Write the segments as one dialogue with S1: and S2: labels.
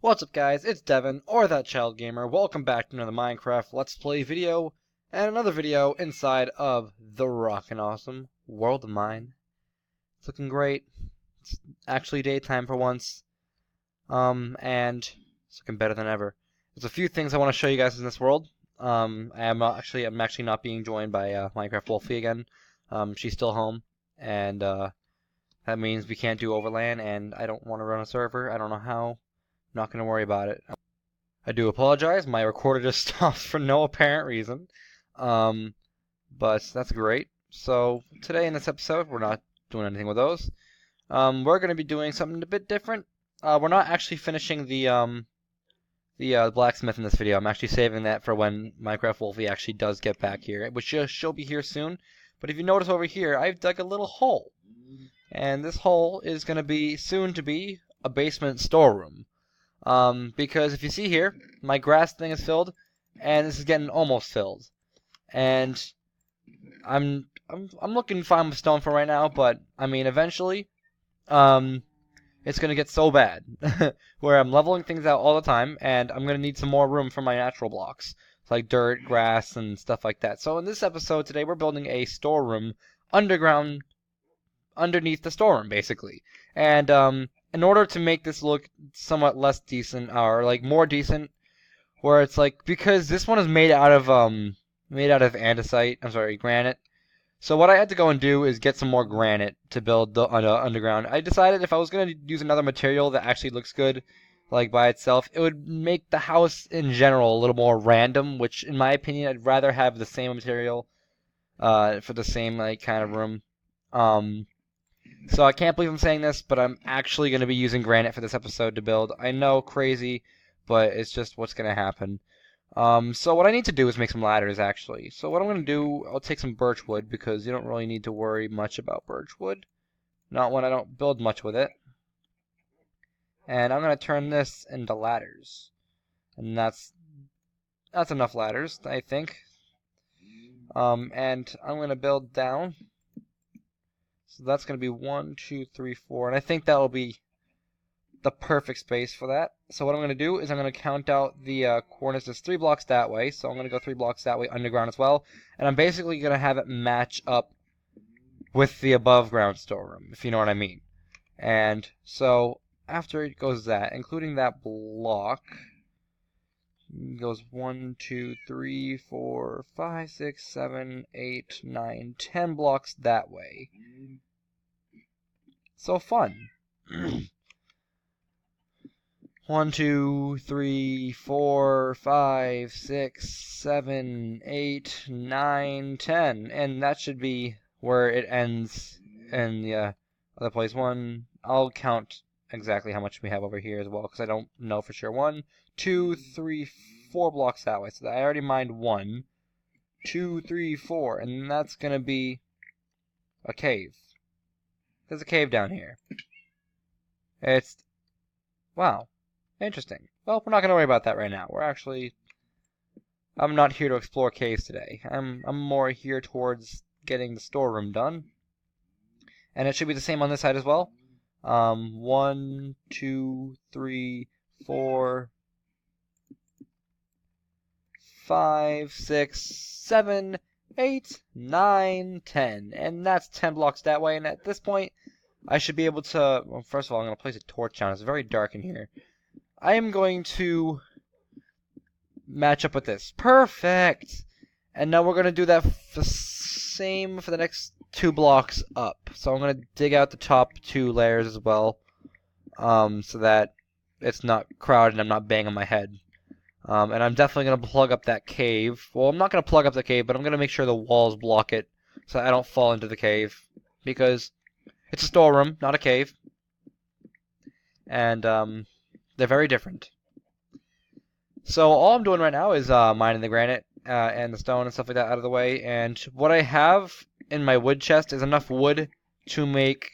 S1: What's up guys, it's Devin, or That Child Gamer. Welcome back to another Minecraft Let's Play video, and another video inside of the rockin' awesome world of mine. It's looking great. It's actually daytime for once. And it's looking better than ever. There's a few things I want to show you guys in this world. I'm actually not being joined by Minecraft Wolfie again. She's still home, and that means we can't do overland, and I don't want to run a server. I don't know how. Not going to worry about it. I do apologize. My recorder just stopped for no apparent reason. But that's great. So today in this episode, we're not doing anything with those. We're going to be doing something a bit different. We're not actually finishing the blacksmith in this video. I'm actually saving that for when Minecraft Wolfie actually does get back here, which she'll be here soon. But if you notice over here, I've dug a little hole. And this hole is going to be soon to be a basement storeroom. Because if you see here, my grass thing is filled, and this is getting almost filled. And I'm looking fine with stone for right now, but I mean eventually, it's gonna get so bad where I'm leveling things out all the time, and I'm gonna need some more room for my natural blocks, like dirt, grass, and stuff like that. So in this episode today, we're building a storeroom underground, underneath the storeroom, basically, and in order to make this look somewhat less decent, or like more decent, where it's like, because this one is made out of andesite, granite. So what I had to go and do is get some more granite to build the underground. I decided if I was gonna use another material that actually looks good, like by itself, it would make the house in general a little more random. Which, in my opinion, I'd rather have the same material, for the same like kind of room. So I can't believe I'm saying this, but I'm actually going to be using granite for this episode to build. I know, crazy, but it's just what's going to happen. So what I need to do is make some ladders, actually. So what I'm going to do, I'll take some birch wood, because you don't really need to worry much about birch wood. Not when I don't build much with it. And I'm going to turn this into ladders. And that's enough ladders, I think. And I'm going to build down. So that's going to be 1, 2, 3, 4, and I think that will be the perfect space for that. So what I'm going to do is I'm going to count out the coordinates. There's 3 blocks that way, so I'm going to go 3 blocks that way underground as well. And I'm basically going to have it match up with the above ground storeroom, if you know what I mean. And so after it goes that, including that block, it goes 1, 2, 3, 4, 5, 6, 7, 8, 9, 10 blocks that way. So fun. 1, 2, 3, 4, 5, 6, 7, 8, 9, 10. And that should be where it ends in the other place. I'll count exactly how much we have over here as well, because I don't know for sure. 1, 2, 3, 4 blocks that way. So I already mined 1, 2, 3, 4. And that's going to be a cave. There's a cave down here. Wow. Interesting. Well, we're not going to worry about that right now. I'm not here to explore caves today. I'm more here towards getting the storeroom done. And it should be the same on this side as well. 1, 2, 3, 4, 5, 6, 7, 8, 9, 10. And that's 10 blocks that way. And at this point, I should be able to... Well, first of all, I'm going to place a torch down. It's very dark in here. I am going to match up with this. Perfect! And now we're going to do that the same for the next 2 blocks up. So I'm going to dig out the top 2 layers as well, so that it's not crowded and I'm not banging my head. And I'm definitely going to plug up that cave. Well, I'm not going to plug up the cave, but I'm going to make sure the walls block it so I don't fall into the cave. Because it's a storeroom, not a cave. And they're very different. So all I'm doing right now is mining the granite and the stone and stuff like that out of the way. And what I have in my wood chest is enough wood to make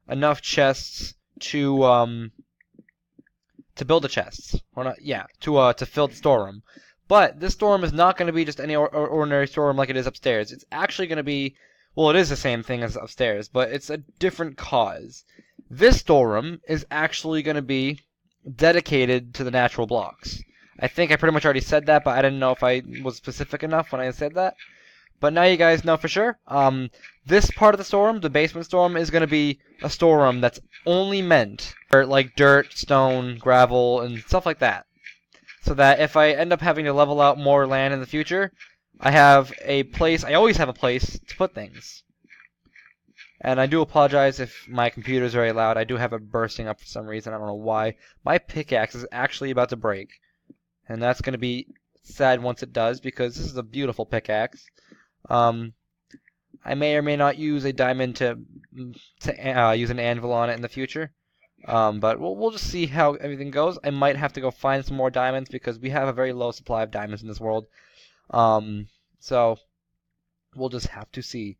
S1: enough chests to build the chests. Or not, yeah, to fill the storeroom. But this storeroom is not going to be just any ordinary storeroom like it is upstairs. It's actually going to be, well, it is the same thing as upstairs, but it's a different cause. This storeroom is actually going to be dedicated to the natural blocks. I think I pretty much already said that, but I didn't know if I was specific enough when I said that. But now you guys know for sure. This part of the storeroom, the basement storeroom, is going to be a storeroom that's only meant for like dirt, stone, gravel, and stuff like that. So that if I end up having to level out more land in the future, I have a place, I always have a place to put things. And I do apologize if my computer is very loud. I do have it bursting up for some reason. I don't know why. My pickaxe is actually about to break. And that's going to be sad once it does, because this is a beautiful pickaxe. I may or may not use a diamond to use an anvil on it in the future. But we'll just see how everything goes. I might have to go find some more diamonds because we have a very low supply of diamonds in this world. So we'll just have to see.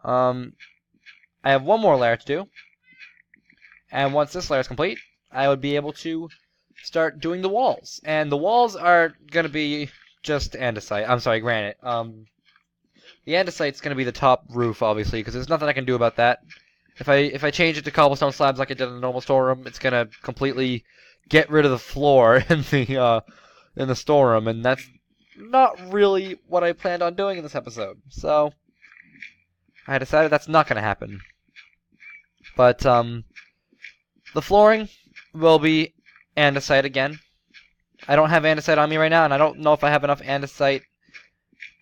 S1: I have one more layer to do. And once this layer is complete, I would be able to start doing the walls. And the walls are going to be just andesite. I'm sorry, granite. The andesite's going to be the top roof, obviously, because there's nothing I can do about that. If I change it to cobblestone slabs like I did in the normal storeroom, it's going to completely get rid of the floor in the storeroom, and that's not really what I planned on doing in this episode. So I decided that's not going to happen. But the flooring will be andesite again. I don't have andesite on me right now, and I don't know if I have enough andesite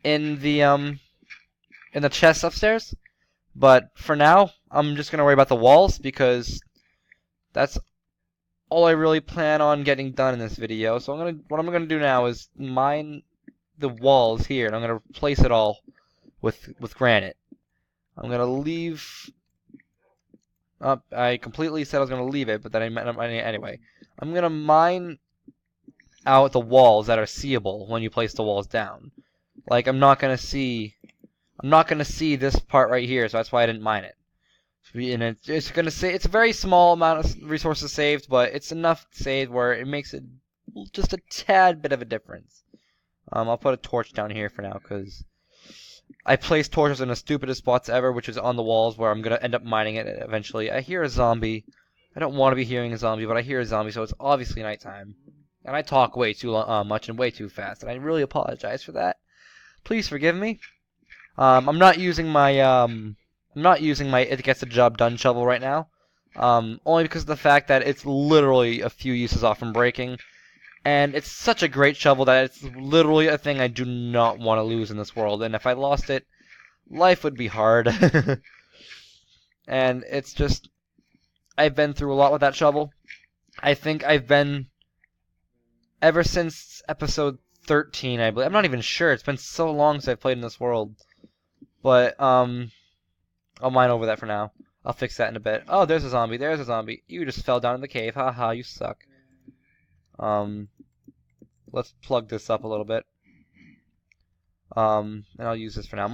S1: in the chest upstairs. But for now, I'm just gonna worry about the walls because that's all I really plan on getting done in this video. So what I'm gonna do now is mine the walls here, and I'm gonna replace it all with granite. I'm gonna leave. I completely said I was gonna leave it, but then I meant anyway. I'm gonna mine out the walls that are seeable when you place the walls down. Like I'm not gonna see this part right here, so that's why I didn't mine it. And it's gonna say it's a very small amount of resources saved, but it's enough saved where it makes it just a tad bit of a difference. I'll put a torch down here for now because I placed torches in the stupidest spots ever, which is on the walls where I'm gonna end up mining it eventually. I hear a zombie. I don't want to be hearing a zombie, but I hear a zombie, so it's obviously nighttime. And I talk way too much and way too fast, and I really apologize for that. Please forgive me. I'm not using my it gets the job done shovel right now. Only because of the fact that it's literally a few uses off from breaking. And it's such a great shovel that it's literally a thing I do not want to lose in this world. And if I lost it, life would be hard. And it's just, I've been through a lot with that shovel. I think I've been, ever since episode 13, I believe. I'm not even sure. It's been so long since I've played in this world. But, I'll mine over that for now. I'll fix that in a bit. Oh, there's a zombie. There's a zombie. You just fell down in the cave. Haha, you suck. Let's plug this up a little bit. And I'll use this for now.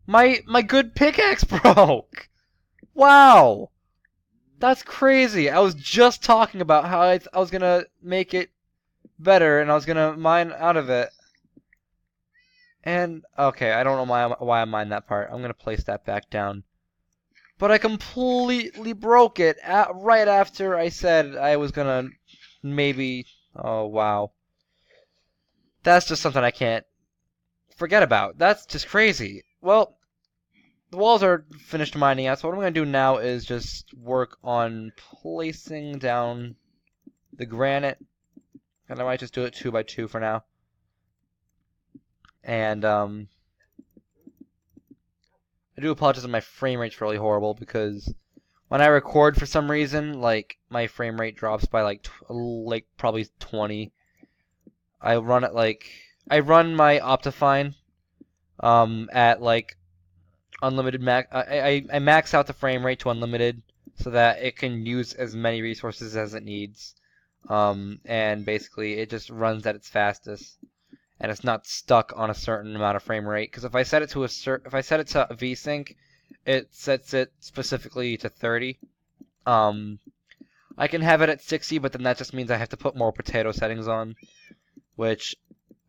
S1: My good pickaxe broke. Wow. That's crazy. I was just talking about how I was gonna make it better, and I was gonna mine out of it. And okay, I don't know why I mined that part. I'm gonna place that back down. But I completely broke it right after I said I was gonna maybe. Oh wow. That's just something I can't forget about. That's just crazy. Well, the walls are finished mining out, so what I'm going to do now is just work on placing down the granite. And I might just do it 2 by 2 for now. And, I do apologize if my frame rate's really horrible, because when I record for some reason, like, my frame rate drops by, like probably 20. I run my Optifine, at, like, unlimited max. I max out the frame rate to unlimited so that it can use as many resources as it needs. And basically it just runs at its fastest, and it's not stuck on a certain amount of frame rate. Because if I set it to VSync, it sets it specifically to 30. I can have it at 60, but then that just means I have to put more potato settings on, which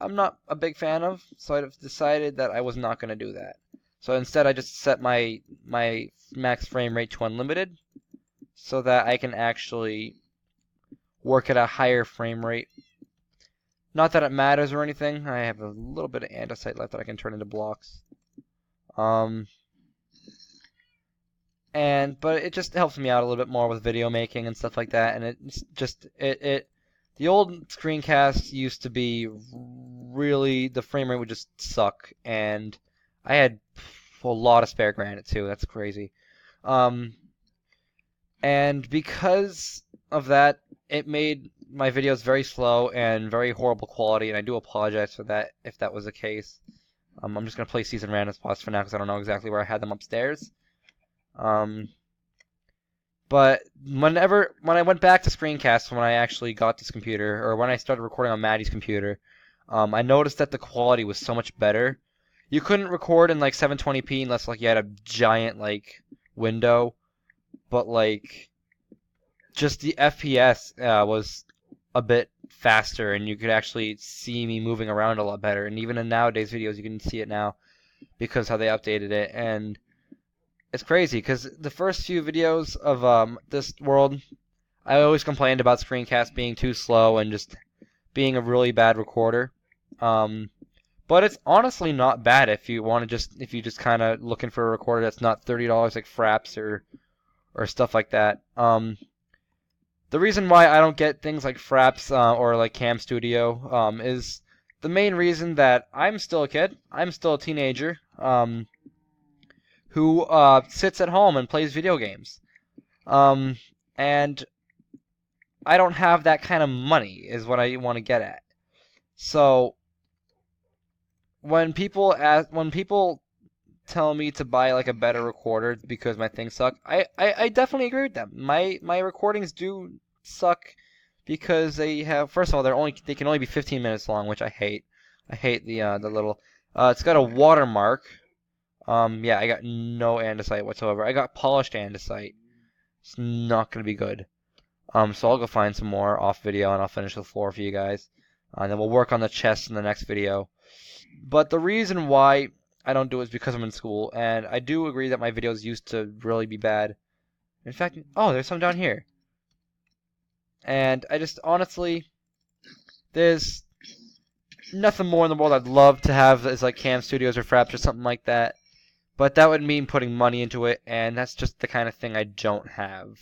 S1: I'm not a big fan of. So I've decided that I was not going to do that. So instead, I just set my max frame rate to unlimited, so that I can actually work at a higher frame rate. Not that it matters or anything. I have a little bit of andesite left that I can turn into blocks. But it just helps me out a little bit more with video making and stuff like that. And it's just the old screencasts used to be really, the frame rate would just suck, and I had a lot of spare granite too. That's crazy. And because of that, it made my videos very slow and very horrible quality, and I do apologize for that if that was the case. I'm just gonna place these in random spots for now because I don't know exactly where I had them upstairs. But when I went back to screencasts, when I actually got this computer, or when I started recording on Maddie's computer, I noticed that the quality was so much better. You couldn't record in like 720p unless like you had a giant like window, but like just the FPS was a bit faster, and you could actually see me moving around a lot better. And even in nowadays videos, you can see it now because how they updated it. And it's crazy because the first few videos of this world, I always complained about screencasts being too slow and just being a really bad recorder. But it's honestly not bad if you just kind of looking for a recorder that's not $30 like Fraps or stuff like that. The reason why I don't get things like Fraps or like Cam Studio is the main reason that I'm still a kid. I'm still a teenager. Who sits at home and plays video games. And I don't have that kind of money, is what I want to get at. So when people tell me to buy like a better recorder because my things suck, I definitely agree with them. My recordings do suck because they have, first of all, they can only be 15 minutes long, which I hate. I hate the little it's got a watermark. Yeah, I got no andesite whatsoever. I got polished andesite. It's not gonna be good. So I'll go find some more off video and I'll finish the floor for you guys. And then we'll work on the chest in the next video. But the reason why I don't do it is because I'm in school, and I do agree that my videos used to really be bad. In fact, oh, there's some down here. And I just, honestly, there's nothing more in the world I'd love to have as like Cam Studios or Fraps or something like that. But that would mean putting money into it, and that's just the kind of thing I don't have.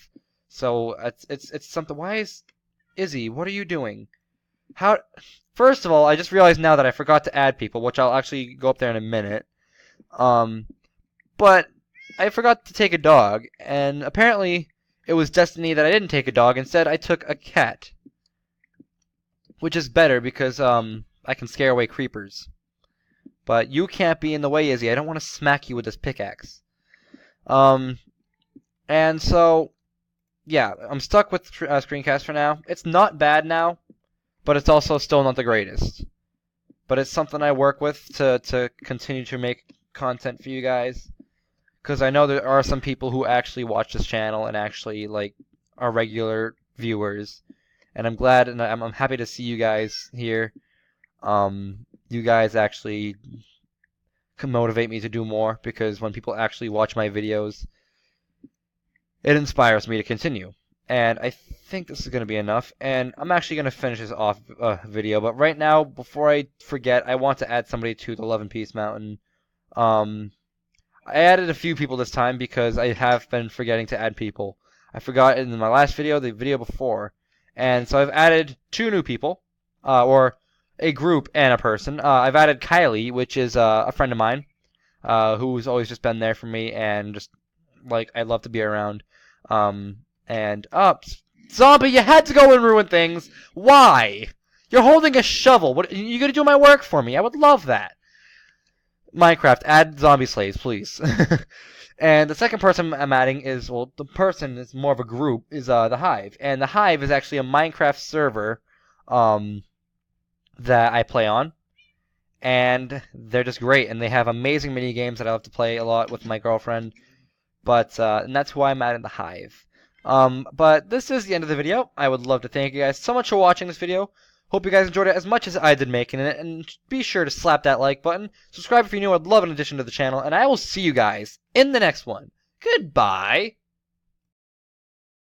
S1: So it's something. Why is Izzy? What are you doing? How? First of all, I just realized now that I forgot to add people, which I'll actually go up there in a minute. But I forgot to take a dog, and apparently it was destiny that I didn't take a dog. Instead, I took a cat, which is better because I can scare away creepers. But you can't be in the way, Izzy. I don't want to smack you with this pickaxe. And so, yeah, I'm stuck with screencast for now. It's not bad now, but it's also still not the greatest. But it's something I work with to continue to make content for you guys. Because I know there are some people who actually watch this channel and actually like are regular viewers. And I'm glad and I'm happy to see you guys here. You guys actually can motivate me to do more, because when people actually watch my videos, it inspires me to continue. And I think this is going to be enough, and I'm actually going to finish this off video, but right now, before I forget, I want to add somebody to the Love and Peace Mountain. I added a few people this time because I have been forgetting to add people. I forgot in my last video, the video before, and so I've added 2 new people, or a group and a person. I've added Kylie, which is a friend of mine, who's always just been there for me, and just like I love to be around. And Zombie, you had to go and ruin things. Why? You're holding a shovel. What? You gonna do my work for me? I would love that. Minecraft, add zombie slaves, please. And the second person I'm adding is, well, the person is more of a group, is the Hive, and the Hive is actually a Minecraft server, that I play on, and they're just great, and they have amazing mini games that I love to play a lot with my girlfriend. But and that's why I'm adding the Hive. But this is the end of the video. I would love to thank you guys so much for watching this video. Hope you guys enjoyed it as much as I did making it, and be sure to slap that like button. Subscribe if you're new. I'd love an addition to the channel, and I will see you guys in the next one. Goodbye.